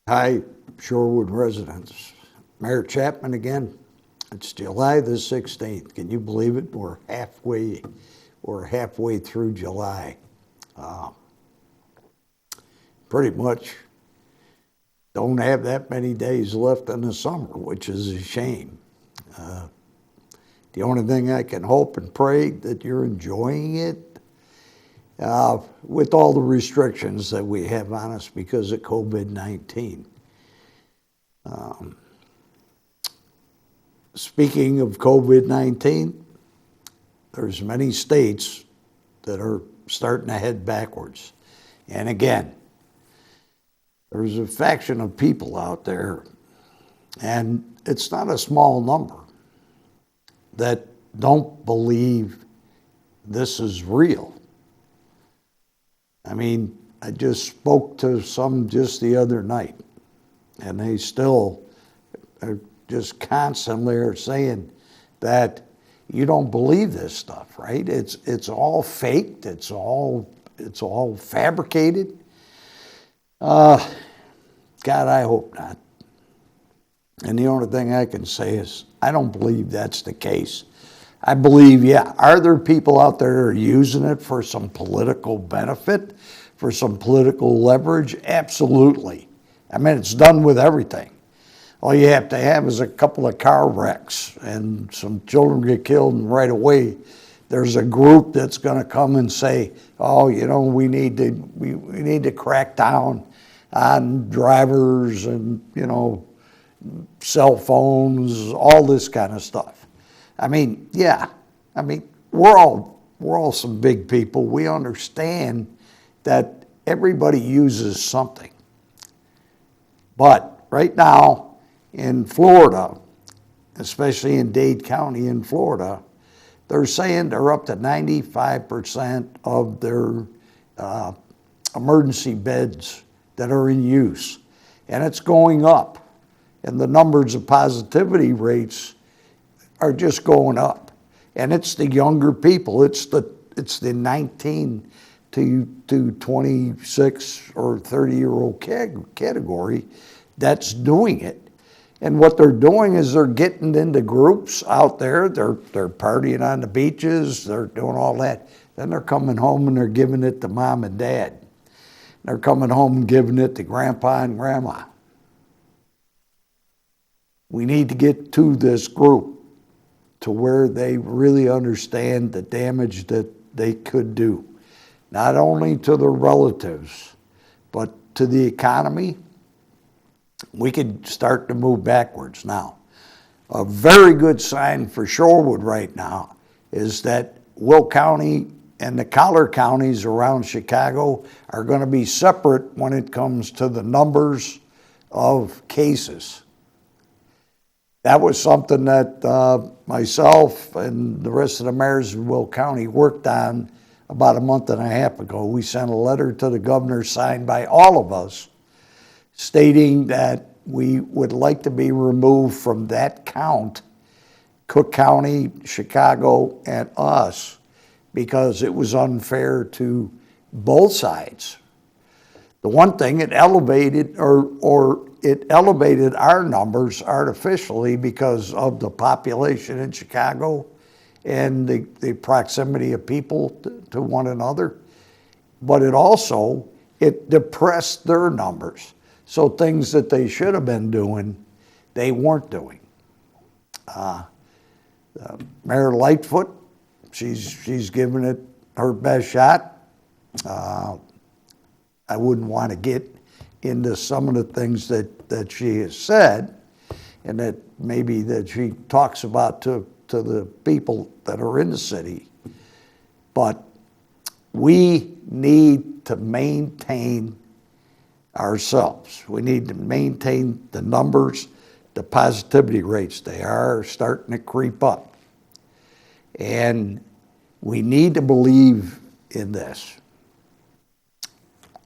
Hi, Shorewood residents. Mayor Chapman again. It's July the 16th. Can you believe it? We're halfway through July. Pretty much don't have that many days left in the summer, which is a shame. The only thing I can hope and pray that you're enjoying it with all the restrictions that we have on us because of COVID-19. Speaking of COVID-19, there's many states that are starting to head backwards. And again, there's a faction of people out there, and it's not a small number, that don't believe this is real. I mean, I just spoke to some just the other night, and they still are just constantly are saying that you don't believe this stuff, right? It's all faked. It's all fabricated. God, I hope not. And the only thing I can say is I don't believe that's the case. I believe, yeah, are there people out there that are using it for some political benefit, for some political leverage? Absolutely. I mean, it's done with everything. All you have to have is a couple of car wrecks and some children get killed, and right away there's a group that's going to come and say, oh, you know, we need to crack down on drivers and, you know, cell phones, all this kind of stuff. I mean, yeah, I mean, we're all some big people. We understand that everybody uses something. But right now in Florida, especially in Dade County in Florida, they're saying they're up to 95% of their emergency beds that are in use. And it's going up. And the numbers of positivity rates are just going up. And it's the younger people. It's the 19 to 26 or 30-year-old category that's doing it. And what they're doing is they're getting into groups out there. They're partying on the beaches. They're doing all that. Then they're coming home and they're giving it to mom and dad. They're coming home and giving it to grandpa and grandma. We need to get to this group to where they really understand the damage that they could do, not only to their relatives, but to the economy. We could start to move backwards now. A very good sign for Shorewood right now is that Will County and the collar counties around Chicago are going to be separate when it comes to the numbers of cases. That was something that myself and the rest of the mayors of Will County worked on about a month and a half ago. We sent a letter to the governor signed by all of us stating that we would like to be removed from that count, Cook County, Chicago, and us, because it was unfair to both sides. The one thing, it elevated our numbers artificially because of the population in Chicago and the proximity of people to one another. But it depressed their numbers. So things that they should have been doing, they weren't doing. Mayor Lightfoot, she's giving it her best shot. I wouldn't want to get into some of the things that she has said and that maybe that she talks about to the people that are in the city. But we need to maintain ourselves. We need to maintain the numbers, the positivity rates. They are starting to creep up. And we need to believe in this.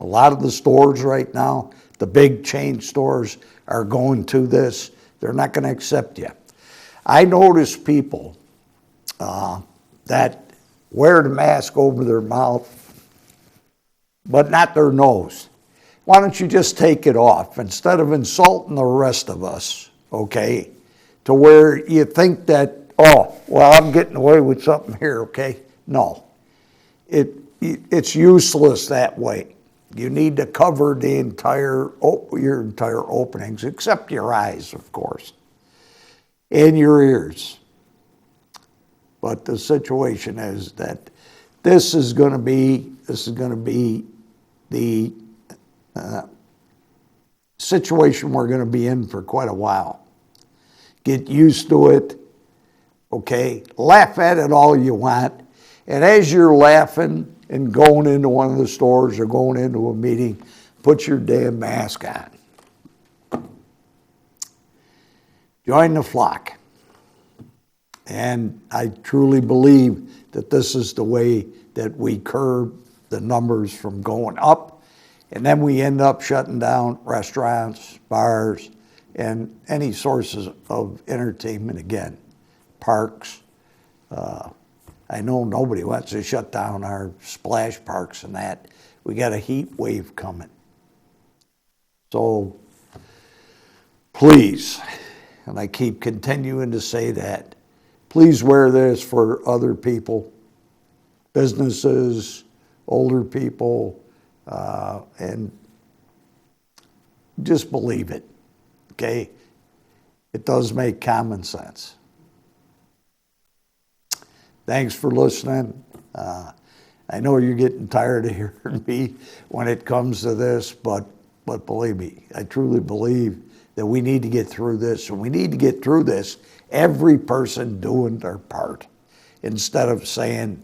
A lot of the stores right now, the big chain stores, are going to this. They're not going to accept you. I notice people that wear the mask over their mouth, but not their nose. why don't you just take it off instead of insulting the rest of us, okay? To where you think that, oh, well, I'm getting away with something here, okay? No, it's useless that way. You need to cover the your entire openings, except your eyes, of course, and your ears. But the situation is that this is going to be the situation we're going to be in for quite a while. Get used to it, okay? Laugh at it all you want. And as you're laughing and going into one of the stores or going into a meeting, put your damn mask on. Join the flock. And I truly believe that this is the way that we curb the numbers from going up. And then we end up shutting down restaurants, bars, and any sources of entertainment again. Parks. I know nobody wants to shut down our splash parks and that. We got a heat wave coming. So please, and I keep continuing to say that, please wear this for other people, businesses, older people, and just believe it, okay? It does make common sense. Thanks for listening. I know you're getting tired of hearing me when it comes to this, but believe me, I truly believe that we need to get through this, and we need to get through this, every person doing their part, instead of saying,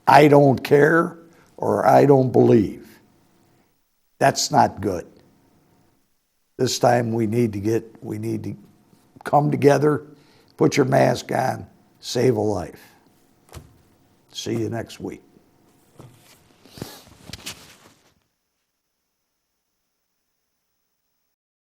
I don't care or I don't believe. That's not good. This time we need to come together, put your mask on, save a life. See you next week.